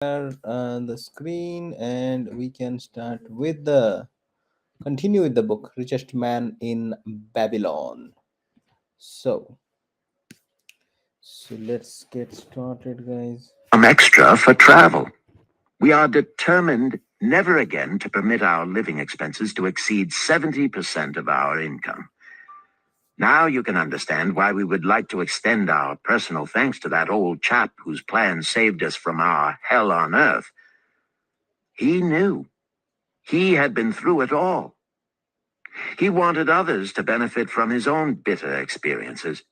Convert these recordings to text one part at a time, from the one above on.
The screen, and we can start with the continue with the book Richest Man in Babylon. So let's get started, guys. Extra for travel. We are determined never again to permit our living expenses to exceed 70% of our income. Now you can understand why we would like to extend our personal thanks to that old chap whose plan saved us from our hell on earth. He knew. He had been through it all. He wanted others to benefit from his own bitter experiences.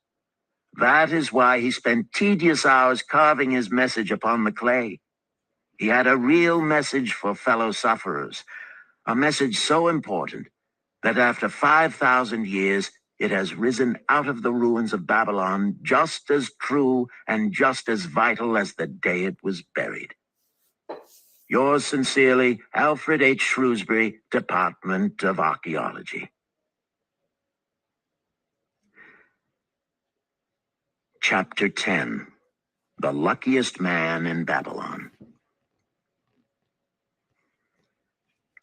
That is why he spent tedious hours carving his message upon the clay. He had a real message for fellow sufferers, a message so important that after 5,000 years, it has risen out of the ruins of Babylon just as true and just as vital as the day it was buried. Yours sincerely, Alfred H. Shrewsbury, Department of Archaeology. Chapter 10. The Luckiest Man in Babylon.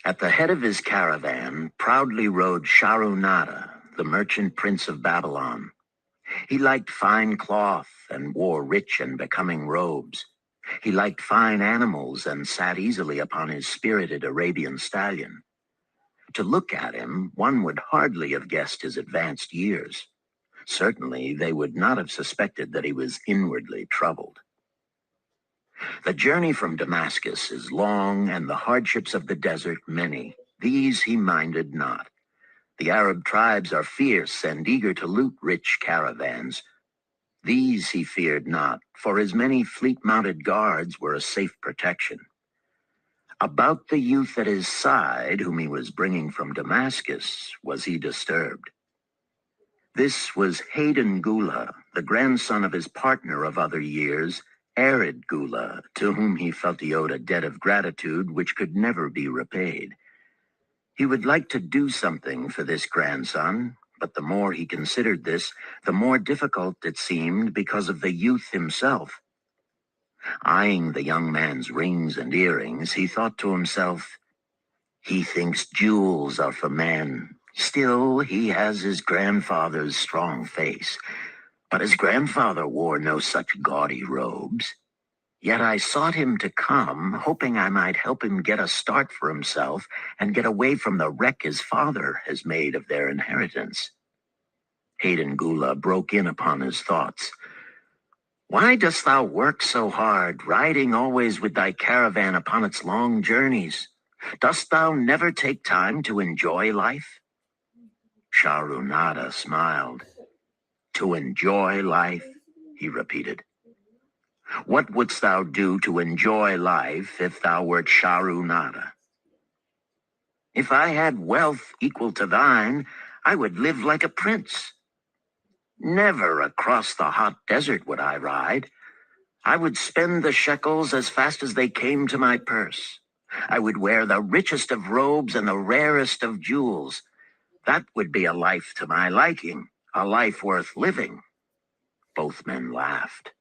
At the head of his caravan proudly rode Shahrunada, the merchant prince of Babylon. He liked fine cloth and wore rich and becoming robes. He liked fine animals and sat easily upon his spirited Arabian stallion. To look at him, one would hardly have guessed his advanced years. Certainly, they would not have suspected that he was inwardly troubled. The journey from Damascus is long, and the hardships of the desert many. These he minded not. The Arab tribes are fierce and eager to loot rich caravans. These he feared not, for his many fleet-mounted guards were a safe protection. About the youth at his side, whom he was bringing from Damascus, was he disturbed. This was Hayden Gula, the grandson of his partner of other years, Arid Gula, to whom he felt he owed a debt of gratitude which could never be repaid. He would like to do something for this grandson, but the more he considered this, the more difficult it seemed because of the youth himself. Eyeing the young man's rings and earrings, he thought to himself, "He thinks jewels are for men. Still, he has his grandfather's strong face. But his grandfather wore no such gaudy robes. Yet I sought him to come, hoping I might help him get a start for himself and get away from the wreck his father has made of their inheritance." Hayden Gula broke in upon his thoughts. "Why dost thou work so hard, riding always with thy caravan upon its long journeys? Dost thou never take time to enjoy life?" Shahrunada smiled. "To enjoy life?" he repeated. "What wouldst thou do to enjoy life if thou wert Shahrunada?" "If I had wealth equal to thine, I would live like a prince. Never across the hot desert would I ride. I would spend the shekels as fast as they came to my purse. I would wear the richest of robes and the rarest of jewels. That would be a life to my liking, a life worth living." Both men laughed.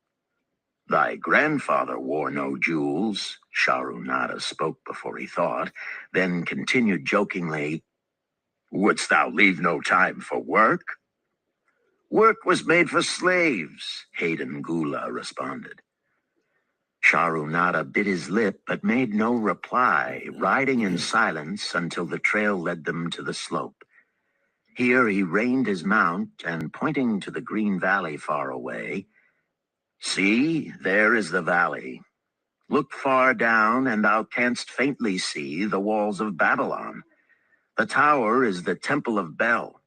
"Thy grandfather wore no jewels," Shahrunada spoke before he thought, then continued jokingly, "Wouldst thou leave no time for work?" "Work was made for slaves," Hayden Gula responded. Shahrunada bit his lip but made no reply, riding in silence until the trail led them to the slope. Here he reined his mount and, pointing to the green valley far away, "See, there is the valley. Look far down, and thou canst faintly see the walls of Babylon. The tower is the Temple of Bel.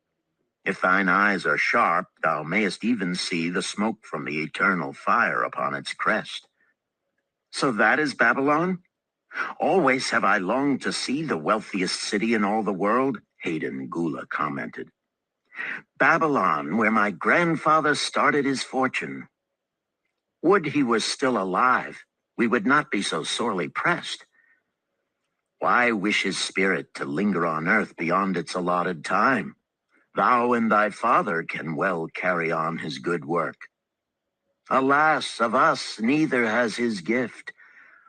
If thine eyes are sharp, thou mayest even see the smoke from the eternal fire upon its crest." "So that is Babylon? Always have I longed to see the wealthiest city in all the world," Hayden Gula commented. "Babylon, where my grandfather started his fortune. Would he was still alive, we would not be so sorely pressed. Why wish his spirit to linger on earth beyond its allotted time? Thou and thy father can well carry on his good work. Alas, of us neither has his gift,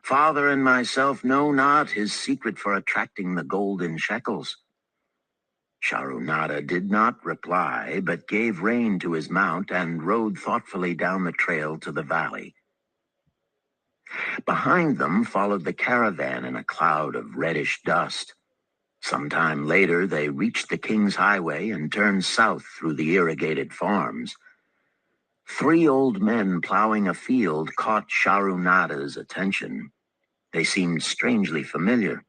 Father and myself know not his secret for attracting the golden shekels. Sharunada did not reply, but gave rein to his mount and rode thoughtfully down the trail to the valley. Behind them followed the caravan in a cloud of reddish dust. Some time later, they reached the King's Highway and turned south through the irrigated farms. 3 old men plowing a field caught Sharunada's attention. They seemed strangely familiar.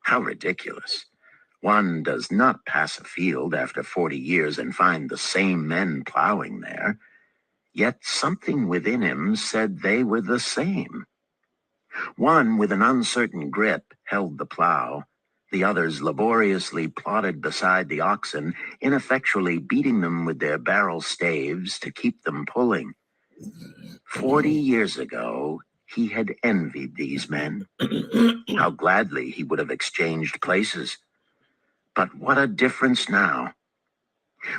How ridiculous. One does not pass a field after 40 years and find the same men plowing there. Yet something within him said they were the same. One, with an uncertain grip, held the plow. The others laboriously plodded beside the oxen, ineffectually beating them with their barrel staves to keep them pulling. 40 years ago, he had envied these men. How gladly he would have exchanged places. But what a difference now.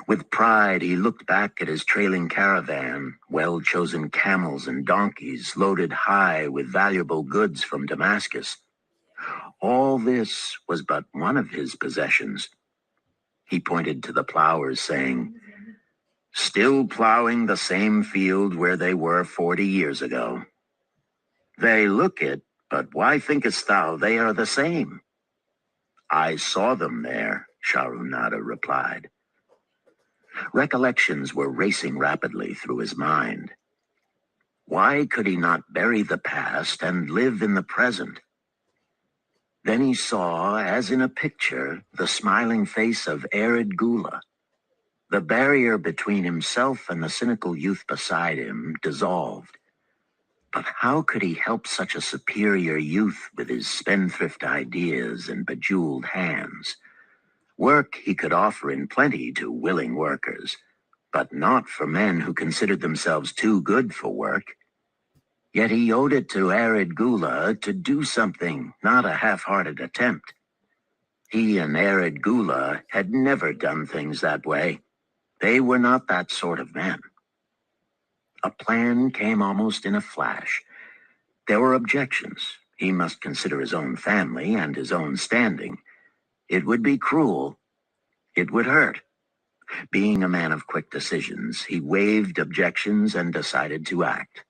With pride, he looked back at his trailing caravan, well-chosen camels and donkeys loaded high with valuable goods from Damascus. All this was but one of his possessions. He pointed to the plowers, saying, "Still plowing the same field where they were 40 years ago. They look it, but why thinkest thou they are the same?" "I saw them there," Sharunada replied. Recollections were racing rapidly through his mind. Why could he not bury the past and live in the present? Then he saw, as in a picture, the smiling face of Arid Gula. The barrier between himself and the cynical youth beside him dissolved. But how could he help such a superior youth with his spendthrift ideas and bejeweled hands? Work he could offer in plenty to willing workers, but not for men who considered themselves too good for work. Yet he owed it to Arid Gula to do something, not a half-hearted attempt. He and Arid Gula had never done things that way. They were not that sort of men. A plan came almost in a flash. There were objections. He must consider his own family and his own standing. It would be cruel. It would hurt. Being a man of quick decisions, he waived objections and decided to act.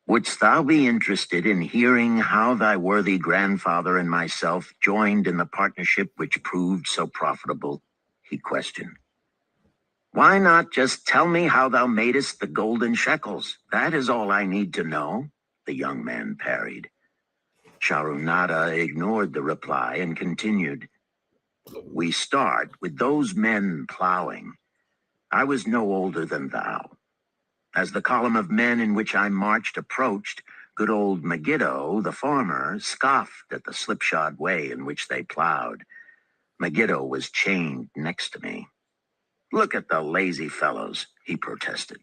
"Wouldst thou be interested in hearing how thy worthy grandfather and myself joined in the partnership which proved so profitable?" he questioned. "Why not just tell me how thou madest the golden shekels? That is all I need to know," the young man parried. Sharunada ignored the reply and continued. "We start with those men plowing. I was no older than thou. As the column of men in which I marched approached, good old Megiddo, the farmer, scoffed at the slipshod way in which they plowed. Megiddo was chained next to me. 'Look at the lazy fellows,' he protested.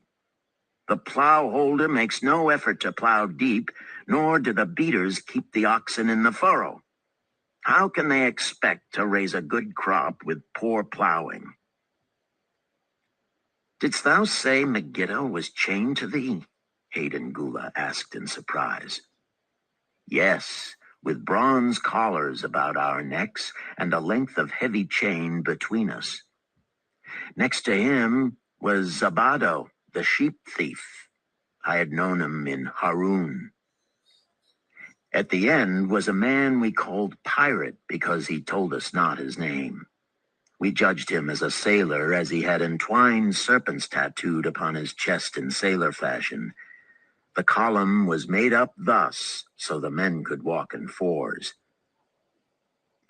'The plow holder makes no effort to plow deep, nor do the beaters keep the oxen in the furrow. How can they expect to raise a good crop with poor plowing?'" "Didst thou say Megiddo was chained to thee?" Hayden Gula asked in surprise. "Yes, with bronze collars about our necks and a length of heavy chain between us. Next to him was Zabado, the sheep thief. I had known him in Harun. At the end was a man we called Pirate because he told us not his name. We judged him as a sailor as he had entwined serpents tattooed upon his chest in sailor fashion. The column was made up thus, so the men could walk in fours."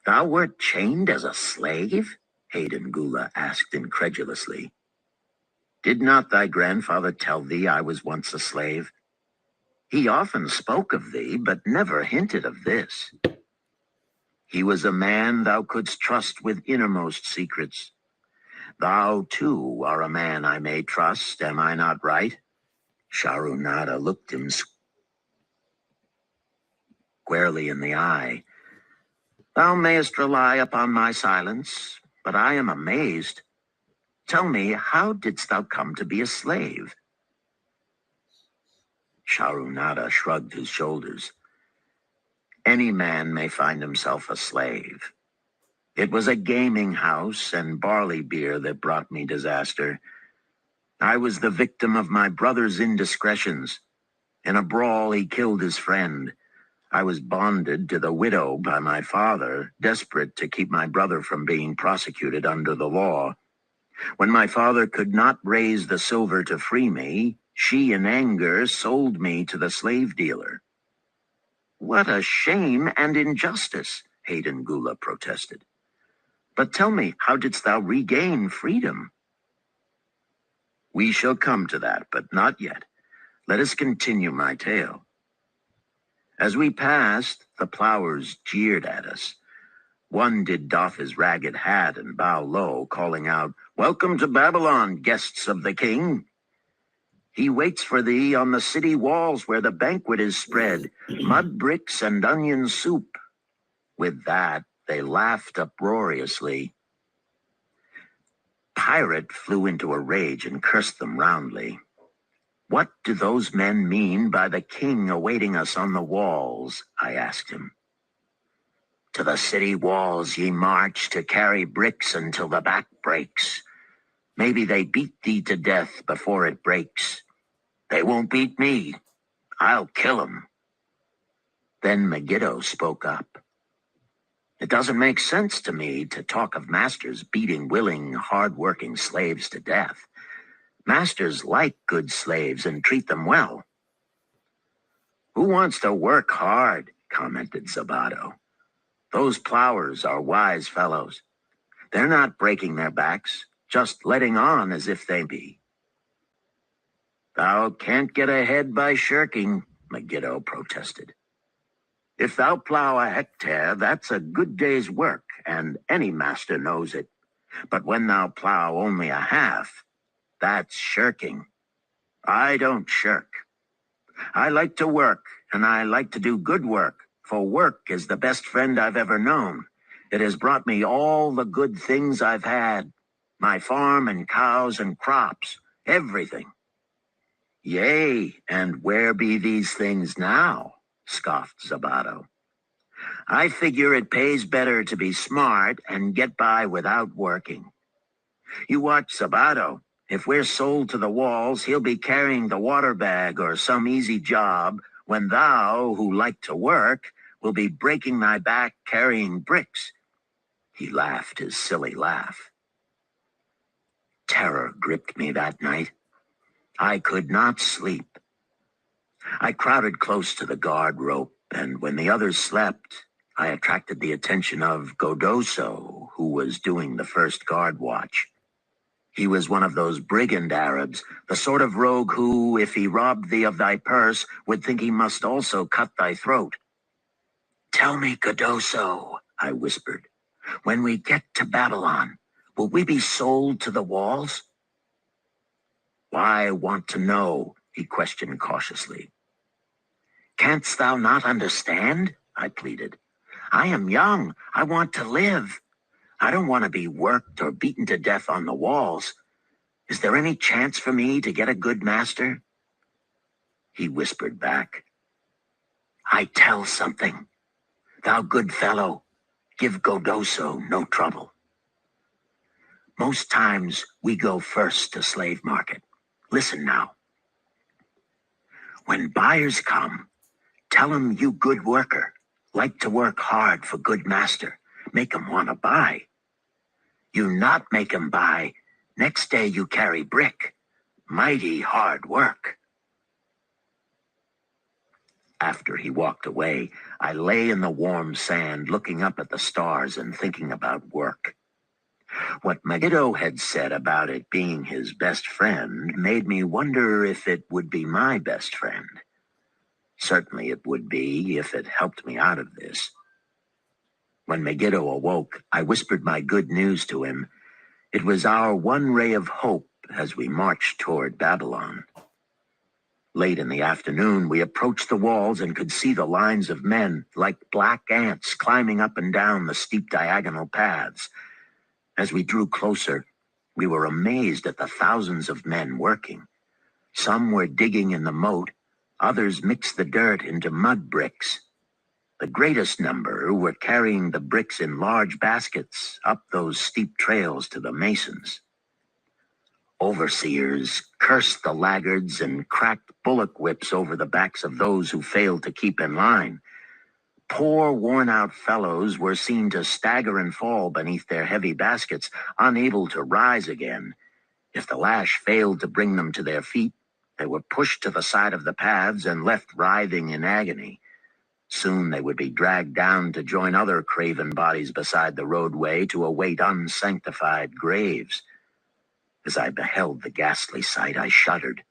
"Thou wert chained as a slave?" Hayden Gula asked incredulously. "Did not thy grandfather tell thee I was once a slave? He often spoke of thee, but never hinted of this. He was a man thou couldst trust with innermost secrets. Thou, too, are a man I may trust, am I not right?" Sharunada looked him squarely in the eye. "Thou mayest rely upon my silence, but I am amazed. Tell me, how didst thou come to be a slave?" Sharunada shrugged his shoulders. Any man may find himself a slave. It was a gaming house and barley beer that brought me disaster. I was the victim of my brother's indiscretions. In a brawl, he killed his friend. I was bonded to the widow by my father, desperate to keep my brother from being prosecuted under the law. When my father could not raise the silver to free me, she, in anger, sold me to the slave dealer. What a shame and injustice, Hayden Gula protested. But tell me, how didst thou regain freedom? We shall come to that, but not yet. Let us continue my tale. As we passed, the plowers jeered at us. One did doff his ragged hat and bow low, calling out, "Welcome to Babylon, guests of the king. He waits for thee on the city walls where the banquet is spread, mud bricks and onion soup." With that, they laughed uproariously. Pirate flew into a rage and cursed them roundly. "What do those men mean by the king awaiting us on the walls?" I asked him. "To the city walls ye march to carry bricks until the back breaks. Maybe they beat thee to death before it breaks. They won't beat me. I'll kill 'em." Then Megiddo spoke up. "It doesn't make sense to me to talk of masters beating willing, hard-working slaves to death. Masters like good slaves and treat them well." "Who wants to work hard?" commented Zabato. "Those plowers are wise fellows. They're not breaking their backs, just letting on as if they be." "Thou can't get ahead by shirking," Megiddo protested. "If thou plow a hectare, that's a good day's work, and any master knows it. But when thou plow only a half, that's shirking. I don't shirk. I like to work, and I like to do good work, for work is the best friend I've ever known. It has brought me all the good things I've had, my farm and cows and crops, everything." "Yea, and where be these things now?" scoffed Zabato. "I figure it pays better to be smart and get by without working. You watch Zabato. If we're sold to the walls, he'll be carrying the water bag or some easy job, when thou, who like to work, will be breaking thy back carrying bricks." He laughed his silly laugh. Terror gripped me that night. I could not sleep. I crowded close to the guard rope, and when the others slept, I attracted the attention of Godoso, who was doing the first guard watch. He was one of those brigand Arabs, the sort of rogue who, if he robbed thee of thy purse, would think he must also cut thy throat. "Tell me, Godoso," I whispered, "when we get to Babylon, will we be sold to the walls?" "Why want to know?" he questioned cautiously. "Canst thou not understand?" I pleaded. "I am young. I want to live. I don't want to be worked or beaten to death on the walls. Is there any chance for me to get a good master?" He whispered back, "I tell something. Thou good fellow, give Godoso no trouble. Most times we go first to slave market. Listen now. When buyers come, tell 'em you good worker, like to work hard for good master, make 'em want to buy. You not make 'em buy, next day you carry brick, mighty hard work." After he walked away, I lay in the warm sand looking up at the stars and thinking about work. What Megiddo had said about it being his best friend made me wonder if it would be my best friend. Certainly it would be if it helped me out of this. When Megiddo awoke, I whispered my good news to him. It was our one ray of hope as we marched toward Babylon. Late in the afternoon, we approached the walls and could see the lines of men, like black ants, climbing up and down the steep diagonal paths. As we drew closer, we were amazed at the thousands of men working. Some were digging in the moat, others mixed the dirt into mud bricks. The greatest number were carrying the bricks in large baskets up those steep trails to the masons. Overseers cursed the laggards and cracked bullock whips over the backs of those who failed to keep in line. Poor, worn-out fellows were seen to stagger and fall beneath their heavy baskets, unable to rise again. If the lash failed to bring them to their feet, they were pushed to the side of the paths and left writhing in agony. Soon they would be dragged down to join other craven bodies beside the roadway to await unsanctified graves. As I beheld the ghastly sight, I shuddered.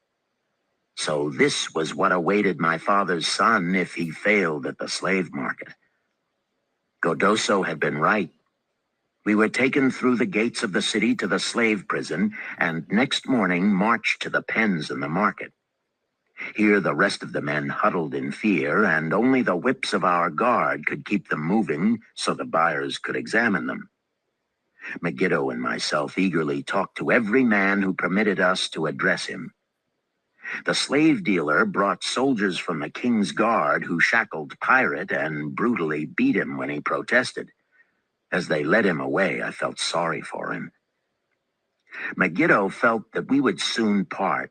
So this was what awaited my father's son if he failed at the slave market. Godoso had been right. We were taken through the gates of the city to the slave prison, and next morning marched to the pens in the market. Here the rest of the men huddled in fear, and only the whips of our guard could keep them moving so the buyers could examine them. Megiddo and myself eagerly talked to every man who permitted us to address him. The slave dealer brought soldiers from the king's guard who shackled Pirate and brutally beat him when he protested. As they led him away, I felt sorry for him. Megiddo felt that we would soon part.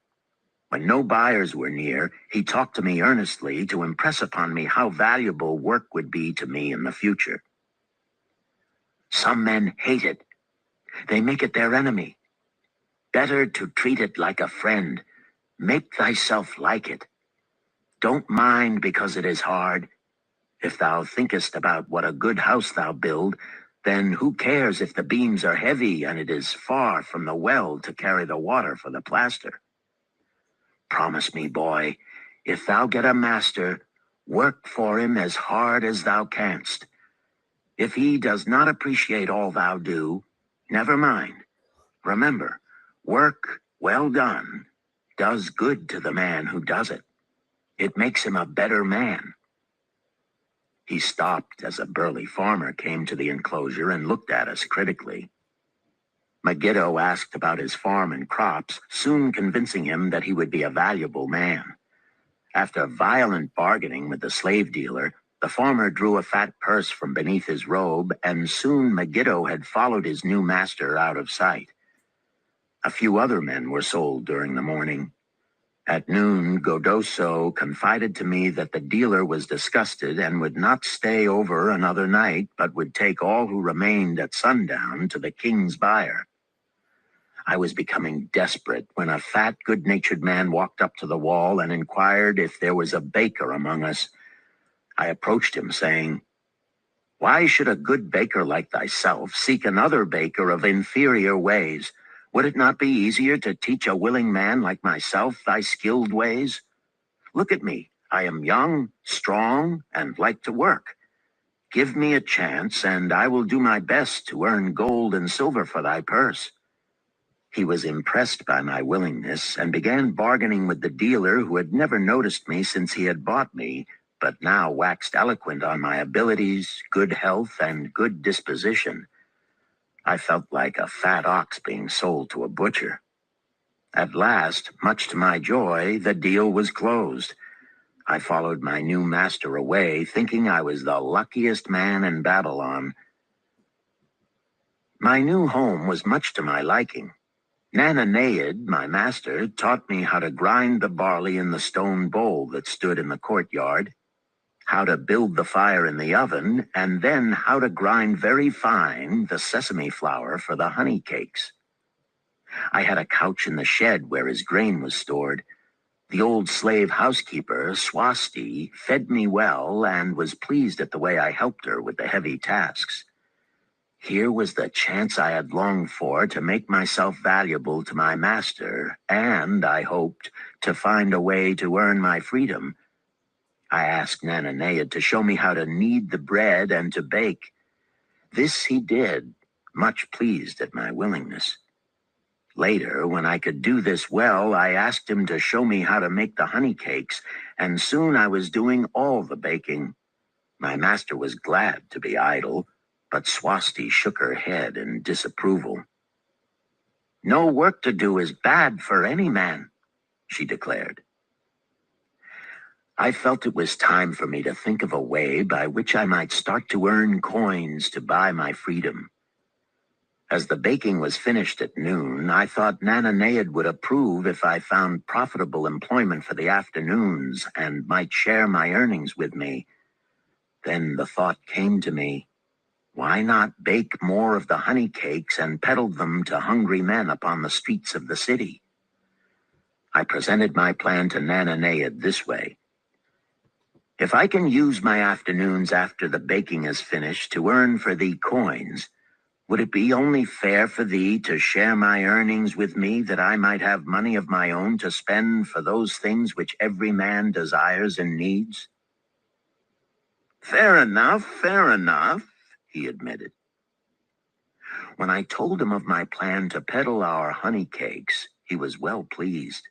When no buyers were near, he talked to me earnestly to impress upon me how valuable work would be to me in the future. Some men hate it. They make it their enemy. Better to treat it like a friend. Make thyself like it. Don't mind because it is hard. If thou thinkest about what a good house thou build, then who cares if the beams are heavy and it is far from the well to carry the water for the plaster? Promise me, boy, if thou get a master, work for him as hard as thou canst. If he does not appreciate all thou do, never mind. Remember, work well done does good to the man who does it. It makes him a better man. He stopped as a burly farmer came to the enclosure and looked at us critically. Megiddo asked about his farm and crops, soon convincing him that he would be a valuable man. After violent bargaining with the slave dealer, the farmer drew a fat purse from beneath his robe, and soon Megiddo had followed his new master out of sight. A few other men were sold during the morning. At noon, Godoso confided to me that the dealer was disgusted and would not stay over another night, but would take all who remained at sundown to the king's buyer. I was becoming desperate when a fat, good-natured man walked up to the wall and inquired if there was a baker among us. I approached him, saying, "Why should a good baker like thyself seek another baker of inferior ways? Would it not be easier to teach a willing man like myself thy skilled ways? Look at me. I am young, strong, and like to work. Give me a chance, and I will do my best to earn gold and silver for thy purse." He was impressed by my willingness and began bargaining with the dealer who had never noticed me since he had bought me, but now waxed eloquent on my abilities, good health, and good disposition. I felt like a fat ox being sold to a butcher. At last, much to my joy, the deal was closed. I followed my new master away, thinking I was the luckiest man in Babylon. My new home was much to my liking. Nananeid, my master, taught me how to grind the barley in the stone bowl that stood in the courtyard, how to build the fire in the oven, and then how to grind very fine the sesame flour for the honey cakes. I had a couch in the shed where his grain was stored. The old slave housekeeper, Swasti, fed me well and was pleased at the way I helped her with the heavy tasks. Here was the chance I had longed for to make myself valuable to my master, and, I hoped, to find a way to earn my freedom. I asked Nananeid to show me how to knead the bread and to bake. This he did, much pleased at my willingness. Later, when I could do this well, I asked him to show me how to make the honey cakes, and soon I was doing all the baking. My master was glad to be idle, but Swasti shook her head in disapproval. "No work to do is bad for any man," she declared. I felt it was time for me to think of a way by which I might start to earn coins to buy my freedom. As the baking was finished at noon, I thought Nananead would approve if I found profitable employment for the afternoons and might share my earnings with me. Then the thought came to me, why not bake more of the honey cakes and peddle them to hungry men upon the streets of the city? I presented my plan to Nananead this way. If I can use my afternoons after the baking is finished to earn for thee coins, would it be only fair for thee to share my earnings with me that I might have money of my own to spend for those things which every man desires and needs? Fair enough, he admitted. When I told him of my plan to peddle our honey cakes, he was well pleased.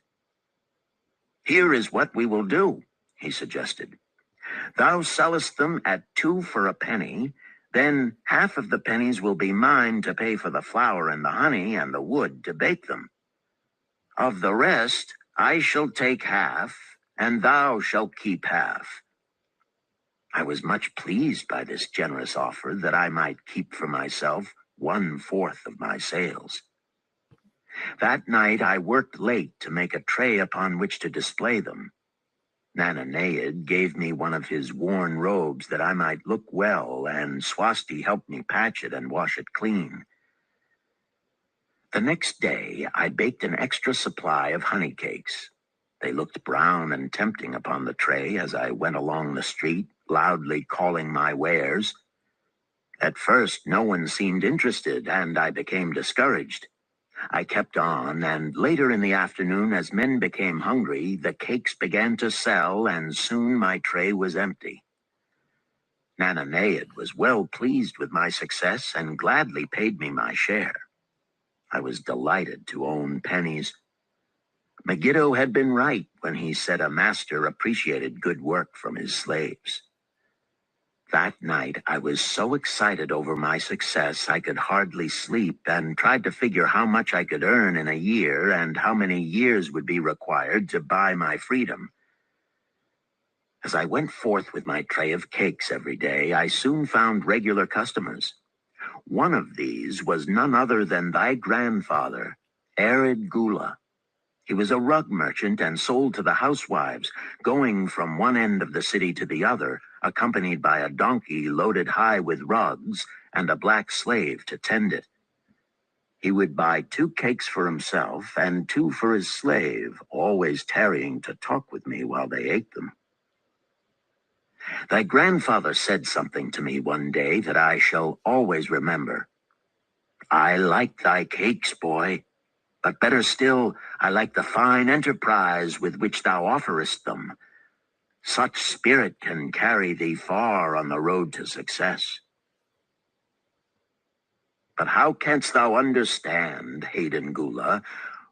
Here is what we will do, he suggested. Thou sellest them at 2 for a penny, then half of the pennies will be mine to pay for the flour and the honey and the wood to bake them. Of the rest, I shall take half, and thou shalt keep half. I was much pleased by this generous offer that I might keep for myself 1/4 of my sales. That night I worked late to make a tray upon which to display them. Nananead gave me one of his worn robes that I might look well, and Swasti helped me patch it and wash it clean. The next day, I baked an extra supply of honey cakes. They looked brown and tempting upon the tray as I went along the street, loudly calling my wares. At first, no one seemed interested, and I became discouraged. I kept on, and later in the afternoon, as men became hungry, the cakes began to sell, and soon my tray was empty. Nananead was well pleased with my success and gladly paid me my share. I was delighted to own pennies. Megiddo had been right when he said a master appreciated good work from his slaves. That night, I was so excited over my success I could hardly sleep and tried to figure how much I could earn in a year and how many years would be required to buy my freedom. As I went forth with my tray of cakes every day, I soon found regular customers. One of these was none other than thy grandfather, Arid Gula. He was a rug merchant and sold to the housewives, going from one end of the city to the other, accompanied by a donkey loaded high with rugs and a black slave to tend it. He would buy 2 cakes for himself and 2 for his slave, always tarrying to talk with me while they ate them. Thy grandfather said something to me one day that I shall always remember. I like thy cakes, boy. But better still, I like the fine enterprise with which thou offerest them. Such spirit can carry thee far on the road to success. But how canst thou understand, Hayden Gula,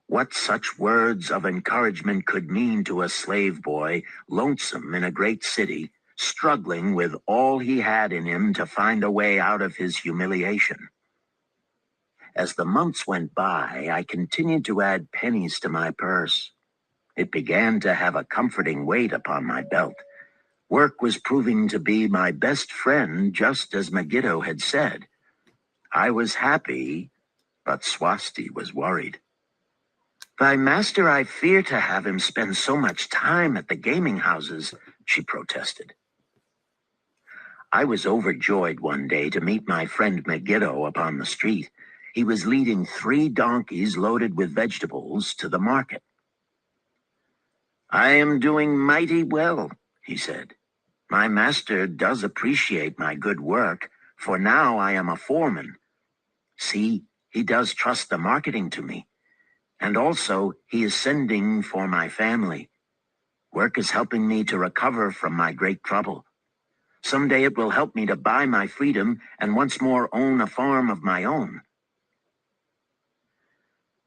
what such words of encouragement could mean to a slave boy, lonesome in a great city, struggling with all he had in him to find a way out of his humiliation? As the months went by, I continued to add pennies to my purse. It began to have a comforting weight upon my belt. Work was proving to be my best friend, just as Megiddo had said. I was happy, but Swasti was worried. Thy master, I fear to have him spend so much time at the gaming houses, she protested. I was overjoyed one day to meet my friend Megiddo upon the street. He was leading 3 donkeys loaded with vegetables to the market. I am doing mighty well, he said. My master does appreciate my good work, for now I am a foreman. See, he does trust the marketing to me. And also, he is sending for my family. Work is helping me to recover from my great trouble. Someday it will help me to buy my freedom and once more own a farm of my own.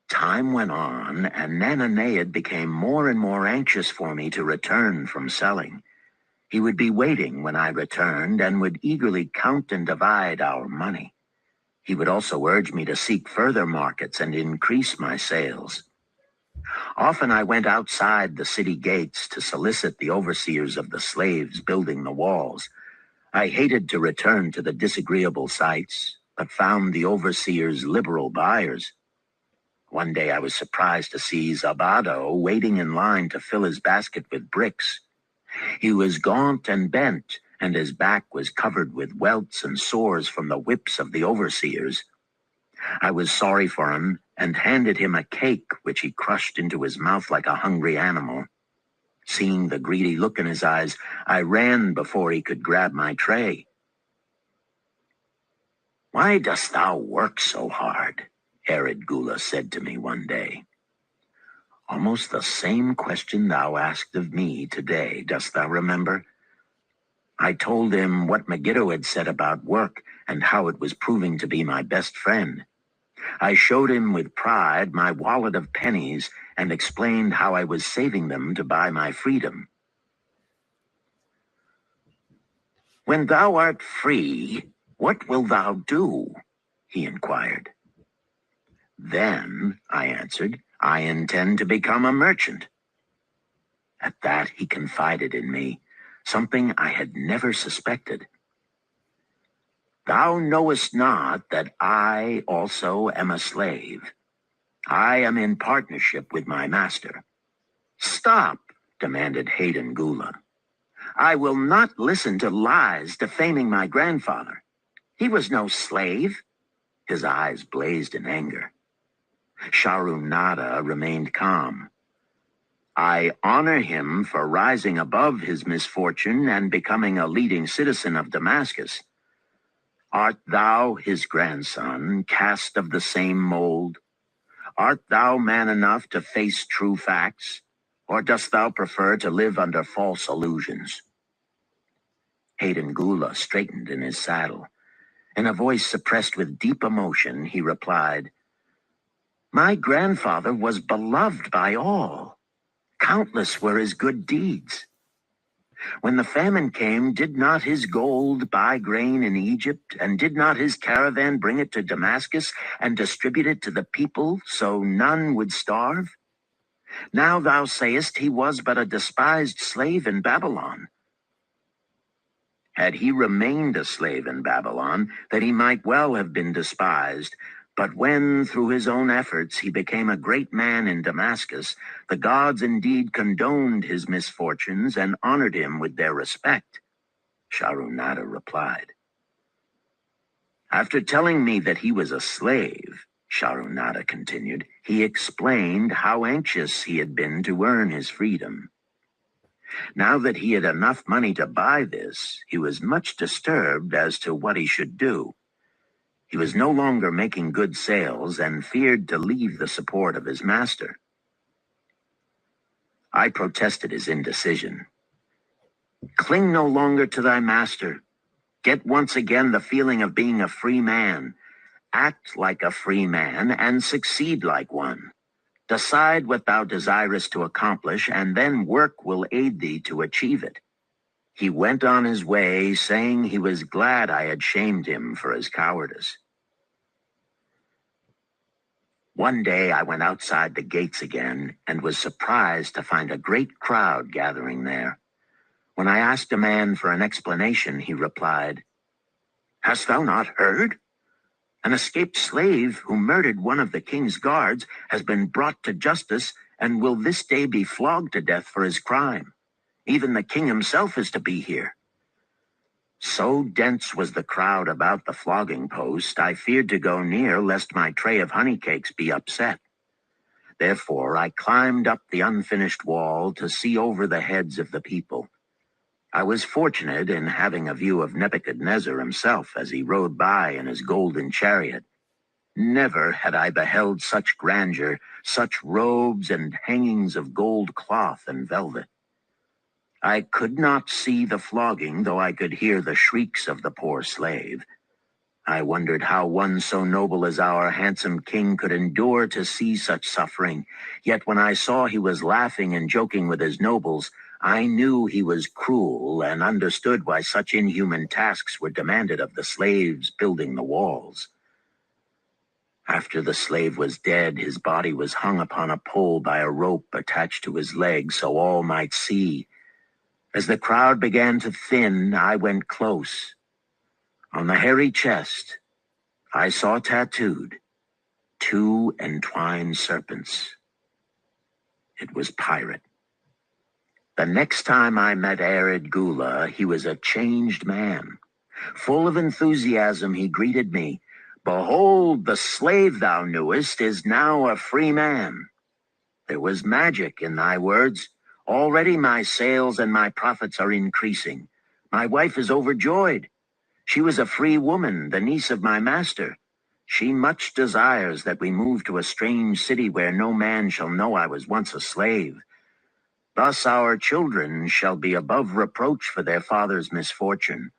Time went on, and Nananead became more and more anxious for me to return from selling. He would be waiting when I returned and would eagerly count and divide our money. He would also urge me to seek further markets and increase my sales. Often I went outside the city gates to solicit the overseers of the slaves building the walls. I hated to return to the disagreeable sights, but found the overseers liberal buyers. One day I was surprised to see Zabado waiting in line to fill his basket with bricks. He was gaunt and bent, and his back was covered with welts and sores from the whips of the overseers. I was sorry for him and handed him a cake which he crushed into his mouth like a hungry animal. Seeing the greedy look in his eyes, I ran before he could grab my tray. "Why dost thou work so hard?" Arid Gula said to me one day. "Almost the same question thou asked of me today, dost thou remember?" I told him what Megiddo had said about work and how it was proving to be my best friend. I showed him with pride my wallet of pennies and explained how I was saving them to buy my freedom. "When thou art free, what wilt thou do?" he inquired. "Then," I answered, "I intend to become a merchant." At that he confided in me, something I had never suspected. "Thou knowest not that I also am a slave. I am in partnership with my master." "Stop," demanded Hayden Gula. "I will not listen to lies defaming my grandfather. He was no slave." His eyes blazed in anger. Sharunada remained calm. "I honor him for rising above his misfortune and becoming a leading citizen of Damascus. Art thou his grandson, cast of the same mold? Art thou man enough to face true facts, or dost thou prefer to live under false illusions?" Hayden Gula straightened in his saddle. In a voice suppressed with deep emotion, he replied, "My grandfather was beloved by all. Countless were his good deeds. When the famine came, did not his gold buy grain in Egypt, and did not his caravan bring it to Damascus and distribute it to the people so none would starve? Now thou sayest he was but a despised slave in Babylon. Had he remained a slave in Babylon, that he might well have been despised. But when, through his own efforts, he became a great man in Damascus, the gods indeed condoned his misfortunes and honored him with their respect." Sharunada replied. "After telling me that he was a slave," Sharunada continued, "he explained how anxious he had been to earn his freedom. Now that he had enough money to buy this, he was much disturbed as to what he should do. He was no longer making good sales and feared to leave the support of his master." I protested his indecision. "Cling no longer to thy master. Get once again the feeling of being a free man. Act like a free man and succeed like one. Decide what thou desirest to accomplish, and then work will aid thee to achieve it." He went on his way, saying he was glad I had shamed him for his cowardice. One day I went outside the gates again and was surprised to find a great crowd gathering there. When I asked a man for an explanation, he replied, "Hast thou not heard? An escaped slave who murdered one of the king's guards has been brought to justice and will this day be flogged to death for his crime. Even the king himself is to be here." So dense was the crowd about the flogging post, I feared to go near lest my tray of honey cakes be upset. Therefore, I climbed up the unfinished wall to see over the heads of the people. I was fortunate in having a view of Nebuchadnezzar himself as he rode by in his golden chariot. Never had I beheld such grandeur, such robes and hangings of gold cloth and velvet. I could not see the flogging, though I could hear the shrieks of the poor slave. I wondered how one so noble as our handsome king could endure to see such suffering. Yet when I saw he was laughing and joking with his nobles, I knew he was cruel and understood why such inhuman tasks were demanded of the slaves building the walls. After the slave was dead, his body was hung upon a pole by a rope attached to his leg so all might see. As the crowd began to thin, I went close. On the hairy chest, I saw tattooed two entwined serpents. It was Pirate. The next time I met Arid Gula, he was a changed man. Full of enthusiasm, he greeted me. Behold, the slave thou knewest is now a free man. There was magic in thy words. Already my sales and my profits are increasing. My wife is overjoyed. She was a free woman, the niece of my master. She much desires that we move to a strange city where no man shall know I was once a slave. Thus our children shall be above reproach for their father's misfortune.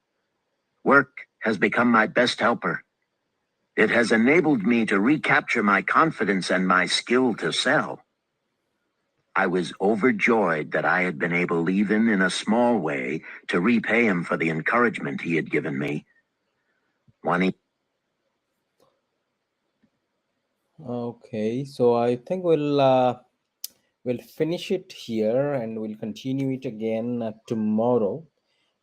Work has become my best helper. It has enabled me to recapture my confidence and my skill to sell. I was overjoyed that I had been able, even in a small way, to repay him for the encouragement he had given me. Okay, so I think we'll finish it here and we'll continue it again tomorrow.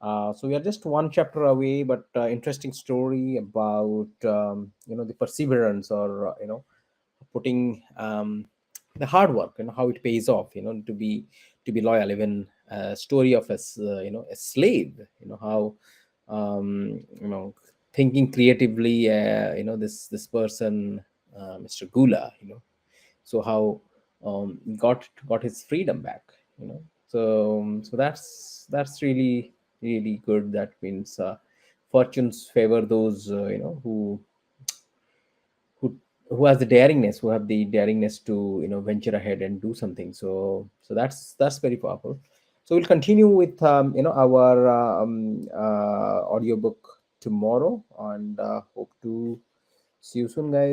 So we are just one chapter away, but interesting story about the perseverance, or putting the hard work, how it pays off, to be loyal. Even story of a slave, how thinking creatively, this person, Mr. Gula, so how got his freedom back, so that's really good. That means fortunes favor those who who has the daringness, who have the daringness to venture ahead and do something. So that's very powerful. So we'll continue with our audiobook tomorrow, and hope to see you soon, guys.